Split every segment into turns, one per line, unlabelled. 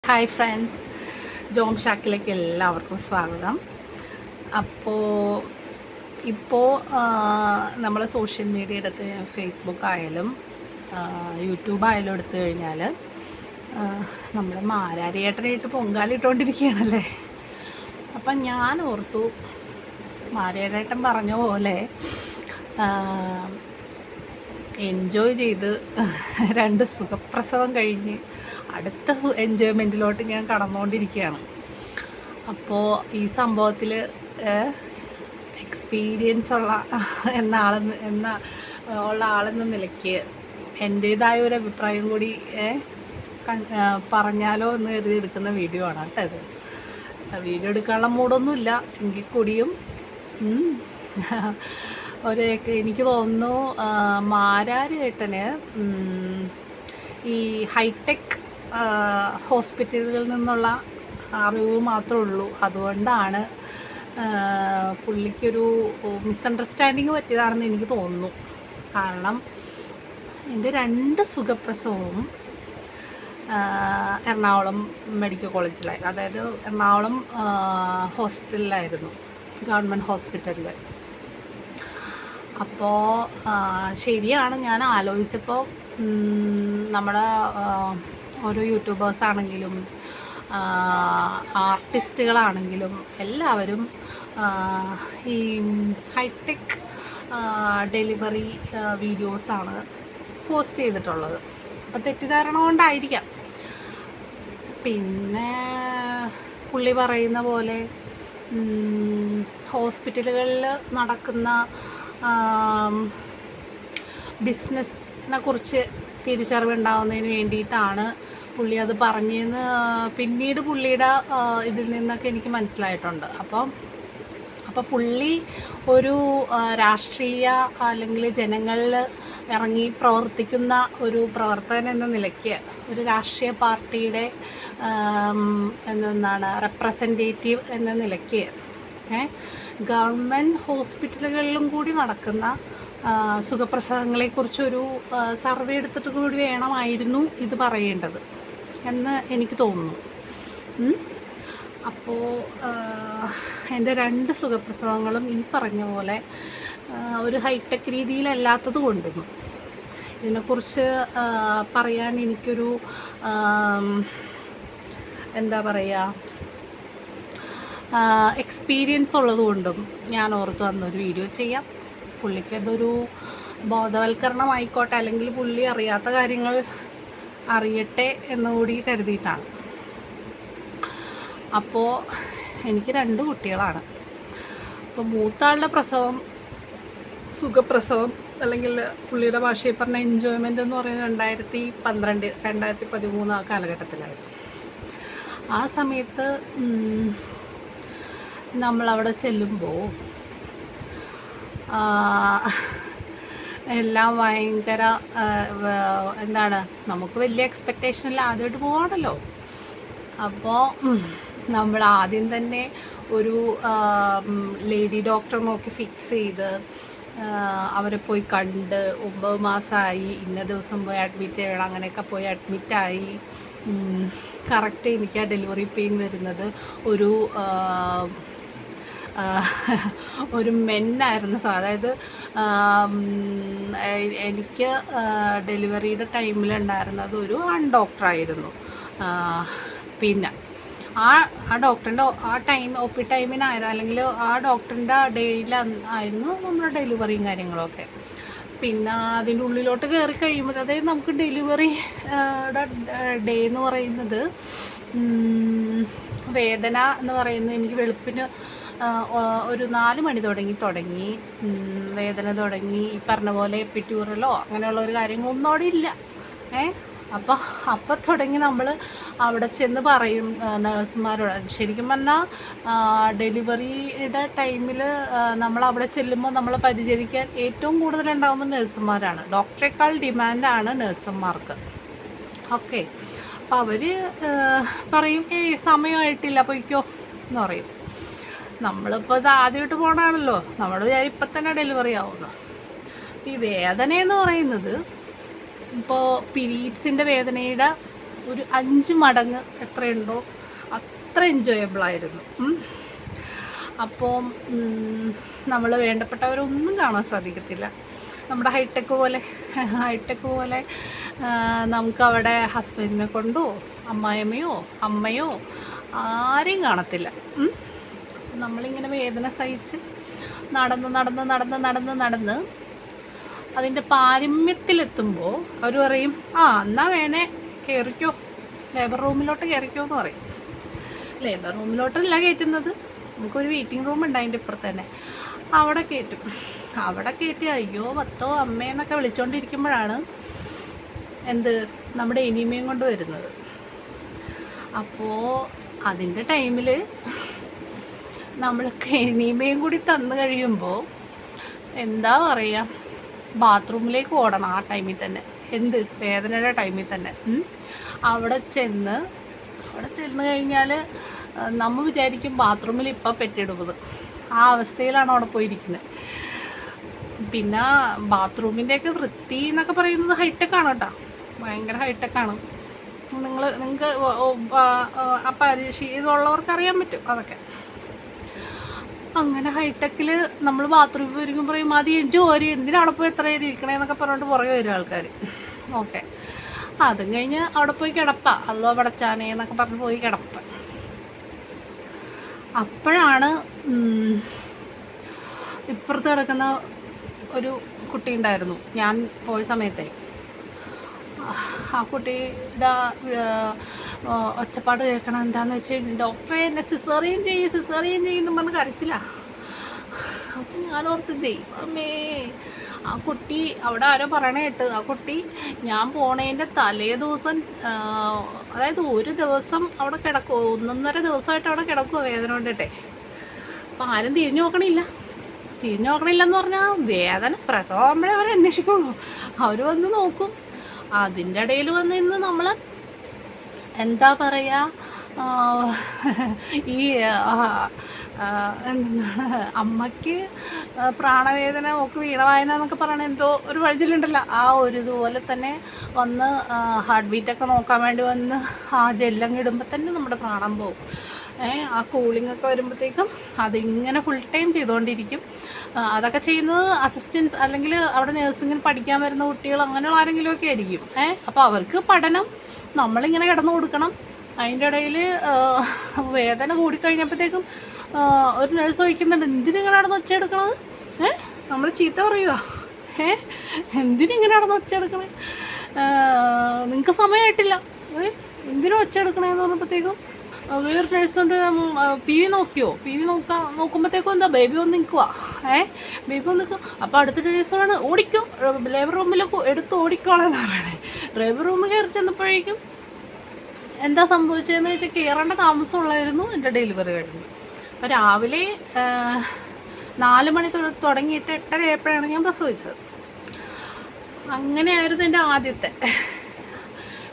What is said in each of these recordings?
Hi friends, Jom ഷാക്കിലേക്ക് എല്ലാവർക്കും സ്വാഗതം. ഇപ്പോൾ നമ്മൾ സോഷ്യൽ മീഡിയ എടുത്ത് ഫേസ്ബുക്ക് ആയാലും യൂട്യൂബ് ആയാലും എടുത്തു കഴിഞ്ഞാൽ നമ്മൾ മാരാരിയേട്ടനായിട്ട് പൊങ്കാലിട്ടുകൊണ്ടിരിക്കുകയാണല്ലേ. അപ്പം ഞാൻ ഓർത്തു, മാരാരിയേട്ടൻ പറഞ്ഞ പോലെ എൻജോയ് ചെയ്ത് 2 സുഖപ്രസവം കഴിഞ്ഞ് അടുത്ത എൻജോയ്മെൻറ്റിലോട്ട് ഞാൻ കടന്നുകൊണ്ടിരിക്കുകയാണ്. അപ്പോൾ ഈ സംഭവത്തിൽ എക്സ്പീരിയൻസ് ഉള്ള ആളെന്ന നിലയ്ക്ക് എൻ്റേതായ ഒരു അഭിപ്രായം കൂടി പറഞ്ഞാലോ എന്ന് കരുതി എടുക്കുന്ന വീഡിയോ ആണ് കേട്ടോ ഇത്. വീഡിയോ എടുക്കാനുള്ള മൂടൊന്നുമില്ല എങ്കിൽ കൂടിയും എനിക്ക് തോന്നുന്നു മാരാരിയേട്ടന് ഈ ഹൈടെക് ഹോസ്പിറ്റലുകളിൽ നിന്നുള്ള അറിവ് മാത്രമേ ഉള്ളൂ. അതുകൊണ്ടാണ് പുള്ളിക്കൊരു മിസ്അണ്ടർസ്റ്റാൻഡിങ് പറ്റിയതാണെന്ന് എനിക്ക് തോന്നുന്നു. കാരണം എൻ്റെ 2 സുഖപ്രസവവും എറണാകുളം മെഡിക്കൽ കോളേജിലായിരുന്നു. അതായത് എറണാകുളം ഹോസ്പിറ്റലിലായിരുന്നു, ഗവൺമെൻറ് ഹോസ്പിറ്റലിൽ. അപ്പോൾ ശരിയാണ്, ഞാൻ ആലോചിച്ചപ്പോൾ നമ്മുടെ ഓരോ യൂട്യൂബേഴ്സാണെങ്കിലും ആർട്ടിസ്റ്റുകളാണെങ്കിലും എല്ലാവരും ഈ ഹൈടെക് ഡെലിവറി വീഡിയോസാണ് പോസ്റ്റ് ചെയ്തിട്ടുള്ളത്. അപ്പോൾ തെറ്റിദ്ധാരണ കൊണ്ടായിരിക്കാം. പിന്നെ പുള്ളി പറയുന്ന പോലെ ഹോസ്പിറ്റലുകളിൽ നടക്കുന്ന ബിസിനസ്സിനെ കുറിച്ച് തിരിച്ചറിവുണ്ടാവുന്നതിന് വേണ്ടിയിട്ടാണ് പുള്ളി അത് പറഞ്ഞതെന്ന് പിന്നീട് പുള്ളിയുടെ ഇതിൽ നിന്നൊക്കെ എനിക്ക് മനസ്സിലായിട്ടുണ്ട്. അപ്പോൾ പുള്ളി ഒരു രാഷ്ട്രീയ അല്ലെങ്കിൽ ജനങ്ങളിൽ ഇറങ്ങി പ്രവർത്തിക്കുന്ന ഒരു പ്രവർത്തകൻ എന്ന നിലയ്ക്ക്, ഒരു രാഷ്ട്രീയ പാർട്ടിയുടെ റെപ്രസെൻറ്റേറ്റീവ് എന്ന നിലയ്ക്ക് ഗവൺമെൻറ് ഹോസ്പിറ്റലുകളിലും കൂടി നടക്കുന്ന സുഖപ്രസവങ്ങളെക്കുറിച്ചൊരു സർവേ എടുത്തിട്ട് കൂടി വേണമായിരുന്നു ഇത് പറയേണ്ടത് എന്ന് എനിക്ക് തോന്നുന്നു. അപ്പോൾ എൻ്റെ 2 സുഖപ്രസവങ്ങളും ഈ പറഞ്ഞ പോലെ ഒരു ഹൈടെക് രീതിയിലല്ലാത്തത് കൊണ്ടും ഇതിനെക്കുറിച്ച് പറയാൻ എനിക്കൊരു എക്സ്പീരിയൻസ് ഉള്ളതുകൊണ്ടും ഞാൻ ഓർത്തു അന്നൊരു വീഡിയോ ചെയ്യാം. പുള്ളിക്ക് അതൊരു ബോധവൽക്കരണമായിക്കോട്ടെ, അല്ലെങ്കിൽ പുള്ളി അറിയാത്ത കാര്യങ്ങൾ അറിയട്ടെ എന്നുകൂടി കരുതിയിട്ടാണ്. അപ്പോൾ എനിക്ക് 2 കുട്ടികളാണ്. അപ്പോൾ മൂത്താളുടെ സുഖപ്രസവം അല്ലെങ്കിൽ പുള്ളിയുടെ ഭാഷയിൽ പറഞ്ഞ എൻജോയ്മെൻ്റ് എന്ന് പറയുന്നത് 2013 ആ കാലഘട്ടത്തിലായിരുന്നു. ആ സമയത്ത് നമ്മളവിടെ ചെല്ലുമ്പോൾ എല്ലാം ഭയങ്കര നമുക്ക് വലിയ എക്സ്പെക്റ്റേഷനിൽ ആദ്യമായിട്ട് പോവാണല്ലോ. അപ്പോൾ നമ്മൾ ആദ്യം തന്നെ ഒരു ലേഡി ഡോക്ടറെ നോക്കി ഫിക്സ് ചെയ്ത് അവരെ പോയി കണ്ട് 9 മാസമായി, ഇന്ന ദിവസം പോയി അഡ്മിറ്റ് ചെയ്യണം, അങ്ങനെയൊക്കെ പോയി അഡ്മിറ്റായി. കറക്റ്റ് എനിക്ക് ആ ഡെലിവറി പെയിൻ വരുന്നത് ഒരു മെന്നായിരുന്നു. അതായത് എനിക്ക് ഡെലിവറിയുടെ ടൈമിലുണ്ടായിരുന്നത് ഒരു ഡോക്ടറായിരുന്നു. പിന്നെ ആ ഡോക്ടറിൻ്റെ ഒ പി ടൈമിനായിരുന്നു, അല്ലെങ്കിൽ ആ ഡോക്ടറിൻ്റെ ഡേയിലായിരുന്നു നമ്മുടെ ഡെലിവറിയും കാര്യങ്ങളൊക്കെ. പിന്നെ അതിൻ്റെ ഉള്ളിലോട്ട് കയറി കഴിയുമ്പോൾ, അതായത് നമുക്ക് ഡെലിവറിയുടെ ഡേ എന്ന് പറയുന്നത് വേദന എന്ന് പറയുന്നത് എനിക്ക് വെളുപ്പിന് ഒരു 4 മണി തുടങ്ങി വേദന തുടങ്ങി. ഈ പറഞ്ഞ പോലെ എപ്പിഡ്യൂറലോ അങ്ങനെയുള്ള ഒരു കാര്യങ്ങളൊന്നും അവിടെ ഇല്ല. അപ്പം തുടങ്ങി നമ്മൾ അവിടെ ചെന്ന് പറയും നേഴ്സുമാരോട്. ശരിക്കും പറഞ്ഞാൽ ഡെലിവറിയുടെ ടൈമിൽ നമ്മൾ അവിടെ ചെല്ലുമ്പോൾ നമ്മളെ പരിചരിക്കാൻ ഏറ്റവും കൂടുതലുണ്ടാകുന്ന നേഴ്സുമാരാണ്. ഡോക്ടറേക്കാൾ ഡിമാൻഡാണ് നേഴ്സുമാർക്ക്. ഓക്കെ, അപ്പോൾ അവർ പറയും സമയമായിട്ടില്ല പൊയ്ക്കോ എന്ന് പറയും. നമ്മളിപ്പോൾ ഇത് ആദ്യമായിട്ട് പോകണമാണല്ലോ, നമ്മുടെ വിചാരം ഇപ്പം തന്നെ ഡെലിവറി ആവുന്നു. ഈ വേദനയെന്ന് പറയുന്നത് ഇപ്പോൾ പീരീഡ്സിൻ്റെ വേദനയുടെ ഒരു 5 മടങ്ങ് എത്രയുണ്ടോ അത്ര എൻജോയബിളായിരുന്നു. അപ്പോൾ നമ്മൾ വേണ്ടപ്പെട്ടവരൊന്നും കാണാൻ സാധിക്കത്തില്ല. നമ്മുടെ ഹൈടെക് പോലെ നമുക്കവിടെ ഹസ്ബൻഡിനെ കൊണ്ടോ അമ്മായിയമ്മയോ അമ്മയോ ആരെയും കാണത്തില്ല. നമ്മളിങ്ങനെ വേദന സഹിച്ച് നടന്ന് അതിൻ്റെ പാരമ്യത്തിലെത്തുമ്പോൾ അവർ പറയും, എന്നാൽ വേണേ കയറിക്കോ, ലേബർ റൂമിലോട്ട് കയറിക്കോ എന്ന് പറയും. ലേബർ റൂമിലോട്ടല്ല കയറ്റുന്നത്, നമുക്കൊരു വെയിറ്റിംഗ് റൂം ഉണ്ട് അതിൻ്റെ ഇപ്പുറത്ത് തന്നെ, അവിടെ കയറ്റി അയ്യോ പത്തോ അമ്മയെന്നൊക്കെ വിളിച്ചുകൊണ്ടിരിക്കുമ്പോഴാണ് നമ്മുടെ ഇനിമയും കൊണ്ട് വരുന്നത്. അപ്പോൾ അതിൻ്റെ ടൈമിൽ നമ്മൾക്ക് ഇനിമയും കൂടി തന്നു കഴിയുമ്പോൾ എന്താ പറയുക, ബാത്റൂമിലേക്ക് ഓടണം ആ ടൈമിൽ തന്നെ, വേദനയുടെ ടൈമിൽ തന്നെ. അവിടെ ചെന്ന് കഴിഞ്ഞാൽ നമ്മൾ വിചാരിക്കും ബാത്റൂമിൽ ഇപ്പം പെറ്റിടുന്നത്, ആ അവസ്ഥയിലാണ് അവിടെ പോയിരിക്കുന്നത്. പിന്നെ ബാത്റൂമിൻ്റെയൊക്കെ വൃത്തി എന്നൊക്കെ പറയുന്നത് ഹൈടെക്കാണ് കേട്ടോ, ഭയങ്കര ഹൈടെക്കാണ്. നിങ്ങൾക്ക് പരിശീലനമുള്ളവർക്ക് അറിയാൻ പറ്റും അതൊക്കെ. അങ്ങനെ ഹൈടെക്കിൽ നമ്മൾ ബാത്റൂമിൽ വരികയും പറയും മതി ജോലി, എന്തിനവിടെ പോയി എത്ര ഇരിക്കണേന്നൊക്കെ പറഞ്ഞിട്ട് പുറകെ വരും ആൾക്കാർ. ഓക്കെ, അതും കഴിഞ്ഞ് അവിടെ പോയി അല്ലോ പടച്ചാനേ എന്നൊക്കെ പറഞ്ഞ് പോയി കിടപ്പ. അപ്പോഴാണ് ഇപ്പുറത്ത് കിടക്കുന്ന ഒരു കുട്ടി ഉണ്ടായിരുന്നു ഞാൻ പോയ സമയത്തെ. ആ കുട്ടിയുടെ ഒച്ചപ്പാട് കേൾക്കണം. എന്താണെന്ന് വെച്ച് കഴിഞ്ഞാൽ ഡോക്ടറെ എന്നെ സിസേറിയൻ ചെയ്യുന്നു പറഞ്ഞ് കരച്ചില്ല. അപ്പം ഞാൻ ഓർത്ത് ദൈവമേ, ആ കുട്ടി അവിടെ ആരോ പറയണേട്ട് ആ കുട്ടി ഞാൻ പോണേൻ്റെ തലേ ദിവസം, അതായത് ഒരു ദിവസം അവിടെ കിടക്കുമോ, 1.5 ദിവസമായിട്ട് അവിടെ കിടക്കുമോ വേദന കൊണ്ടിട്ടെ. അപ്പം ആരും തിരിഞ്ഞു നോക്കണില്ലെന്ന് പറഞ്ഞാൽ വേദന പ്രസവമാകുമ്പോഴേ അവർ അന്വേഷിക്കുള്ളൂ. അവർ വന്ന് നോക്കും. അതിൻ്റെ ഇടയിൽ വന്ന് ഇന്ന് നമ്മൾ എന്താ പറയുക, ഈ എന്താണ് അമ്മയ്ക്ക് പ്രാണവേദന ഒക്കെ വീണവായന എന്നൊക്കെ പറയണ എന്തോ ഒരു വഴുതിലുണ്ടല്ലോ, ആ ഒരു ഇതുപോലെ തന്നെ വന്ന് ഹാർട്ട് ബീറ്റൊക്കെ നോക്കാൻ വേണ്ടി വന്ന് ആ ജെല്ലങ്ങ് ഇടുമ്പോൾ തന്നെ നമ്മുടെ പ്രാണം പോകും. ആ കൂളിങ്ങൊക്കെ വരുമ്പോഴത്തേക്കും അതിങ്ങനെ ഫുൾ ടൈം ചെയ്തുകൊണ്ടിരിക്കും. അതൊക്കെ ചെയ്യുന്നത് അസിസ്റ്റൻസ് അല്ലെങ്കിൽ അവിടെ നഴ്സിങ്ങിന് പഠിക്കാൻ വരുന്ന കുട്ടികൾ അങ്ങനെയുള്ള ആരെങ്കിലുമൊക്കെ ആയിരിക്കും. അപ്പോൾ അവർക്ക് പഠനം, നമ്മളിങ്ങനെ കിടന്നു കൊടുക്കണം. അതിൻ്റെ ഇടയിൽ വേദന കൂടിക്കഴിഞ്ഞപ്പോഴത്തേക്കും ഒരു നഴ്സ് ചോദിക്കുന്നുണ്ട്, എന്തിനിങ്ങനെ നടന്ന് ഒച്ചയെടുക്കണത്? നമ്മൾ ചീത്ത പറയുക, എന്തിനിങ്ങനെ നടന്ന് ഒച്ചയെടുക്കണേ, നിങ്ങൾക്ക് സമയമായിട്ടില്ല, എന്തിനും ഒച്ചയെടുക്കണേന്ന് പറഞ്ഞപ്പോഴത്തേക്കും വേറെ നഴ്സ് കൊണ്ട് പി വി നോക്കുമ്പോഴത്തേക്കും എന്താ ബേബി വന്ന് നിൽക്കുക, ബേബി വന്ന് നിൽക്കും. അപ്പോൾ അടുത്ത നഴ്സാണ് ഓടിക്കും, ലേബർ റൂമിലേക്ക് എടുത്ത് ഓടിക്കോളാന്നാണ് പറയണേ. ലേബർ റൂമിൽ കയറി ചെന്നപ്പോഴേക്കും എന്താ സംഭവിച്ചതെന്ന് വെച്ചാൽ കയറേണ്ട താമസമുള്ളായിരുന്നു. എൻ്റെ ഡെലിവറി കഴിഞ്ഞു. അപ്പോൾ രാവിലെ 4 മണി തുടങ്ങിയിട്ട് 8:30 ആയപ്പോഴാണ് ഞാൻ പ്രസവിച്ചത്. അങ്ങനെയായിരുന്നു എൻ്റെ ആദ്യത്തെ.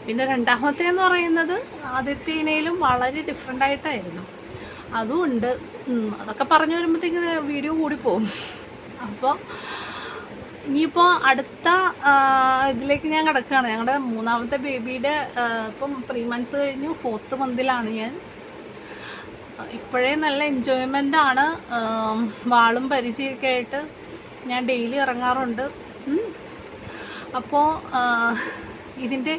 പിന്നെ രണ്ടാമത്തെ എന്ന് പറയുന്നത് ആദ്യത്തേനേലും വളരെ ഡിഫറെൻ്റ് ആയിട്ടായിരുന്നു. അതുകൊണ്ട് അതൊക്കെ പറഞ്ഞു വരുമ്പോഴത്തേക്ക് വീഡിയോ കൂടി പോകും. അപ്പോൾ ഇനിയിപ്പോൾ അടുത്ത ഇതിലേക്ക് ഞാൻ കിടക്കുകയാണ്. ഞങ്ങളുടെ 3ാമത്തെ ബേബിയുടെ ഇപ്പം 3 months കഴിഞ്ഞു, 4th monthലാണ് ഞാൻ. ഇപ്പോഴേ നല്ല എൻജോയ്മെൻ്റാണ്. വാളും പരിചയമൊക്കെ ആയിട്ട് ഞാൻ ഡെയിലി ഇറങ്ങാറുണ്ട്. അപ്പോൾ ഇതിൻ്റെ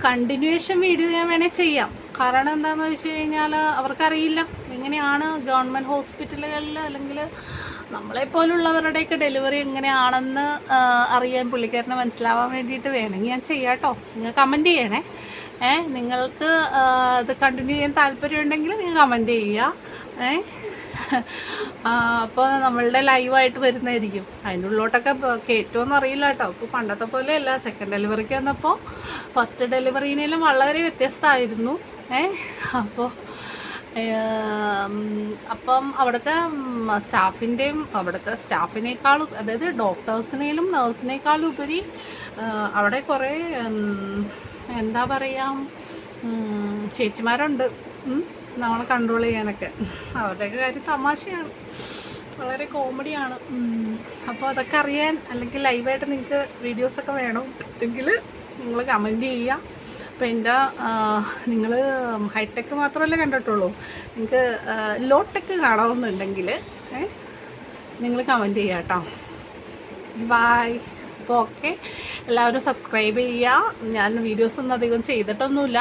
കണ്ടിന്യൂവേഷൻ വീഡിയോ ഞാൻ വേണേൽ ചെയ്യാം. കാരണം എന്താണെന്ന് വെച്ച് കഴിഞ്ഞാൽ അവർക്കറിയില്ല എങ്ങനെയാണ് ഗവൺമെൻറ് ഹോസ്പിറ്റലുകളിൽ അല്ലെങ്കിൽ നമ്മളെപ്പോലുള്ളവരുടെയൊക്കെ ഡെലിവറി എങ്ങനെയാണെന്ന് അറിയാൻ പുള്ളിക്കാരനെ മനസ്സിലാവാൻ വേണ്ടിയിട്ട് വേണമെങ്കിൽ ഞാൻ ചെയ്യാം കേട്ടോ. നിങ്ങൾ കമൻറ്റ് ചെയ്യണേ. നിങ്ങൾക്ക് അത് കണ്ടിന്യൂ ചെയ്യാൻ താല്പര്യമുണ്ടെങ്കിൽ നിങ്ങൾ കമൻറ്റ് ചെയ്യുക. അപ്പോൾ നമ്മളുടെ ലൈവായിട്ട് വരുന്നതായിരിക്കും. അതിൻ്റെ ഉള്ളിലോട്ടൊക്കെ കയറ്റുമെന്ന് അറിയില്ല കേട്ടോ. അപ്പോൾ പണ്ടത്തെ പോലെയല്ല. സെക്കൻഡ് ഡെലിവറിക്ക് വന്നപ്പോൾ ഫസ്റ്റ് ഡെലിവറിനേലും വളരെ വ്യത്യസ്തമായിരുന്നു. അപ്പം അവിടുത്തെ സ്റ്റാഫിനേക്കാളും, അതായത് ഡോക്ടേഴ്സിനേലും നഴ്സിനേക്കാളും ഉപരി അവിടെ കുറേ എന്താ പറയുക, ചേച്ചിമാരുണ്ട് നമ്മളെ കൺട്രോൾ ചെയ്യാനൊക്കെ. അവരുടെയൊക്കെ കാര്യം തമാശയാണ്, വളരെ കോമഡിയാണ്. അപ്പോൾ അതൊക്കെ അറിയാൻ അല്ലെങ്കിൽ ലൈവായിട്ട് നിങ്ങൾക്ക് വീഡിയോസൊക്കെ വേണം എങ്കിൽ നിങ്ങൾ കമൻറ്റ് ചെയ്യുക. അപ്പോൾ എൻ്റെ നിങ്ങൾ ഹൈടെക്ക് മാത്രമല്ലേ കണ്ടിട്ടുള്ളൂ, നിങ്ങൾക്ക് ലോ ടെക്ക് കാണണമെന്നുണ്ടെങ്കിൽ നിങ്ങൾ കമൻറ്റ് ചെയ്യുക കേട്ടോ. ബായ്. അപ്പോൾ ഓക്കെ, എല്ലാവരും സബ്സ്ക്രൈബ് ചെയ്യുക. ഞാൻ വീഡിയോസൊന്നും അധികം ചെയ്തിട്ടൊന്നുമില്ല.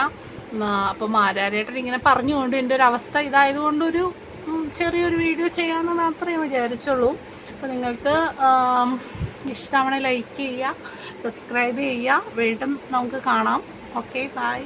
അപ്പോൾ മാരാരേട്ടൻ ഇങ്ങനെ പറഞ്ഞുകൊണ്ട് എൻ്റെ ഒരു അവസ്ഥ ഇതായതുകൊണ്ടൊരു ചെറിയൊരു വീഡിയോ ചെയ്യാമെന്ന് മാത്രമേ വിചാരിച്ചുള്ളൂ. അപ്പോൾ നിങ്ങൾക്ക് ഇഷ്ടമാണെങ്കിൽ ലൈക്ക് ചെയ്യുക, സബ്സ്ക്രൈബ് ചെയ്യുക. വീണ്ടും നമുക്ക് കാണാം. Okay, by.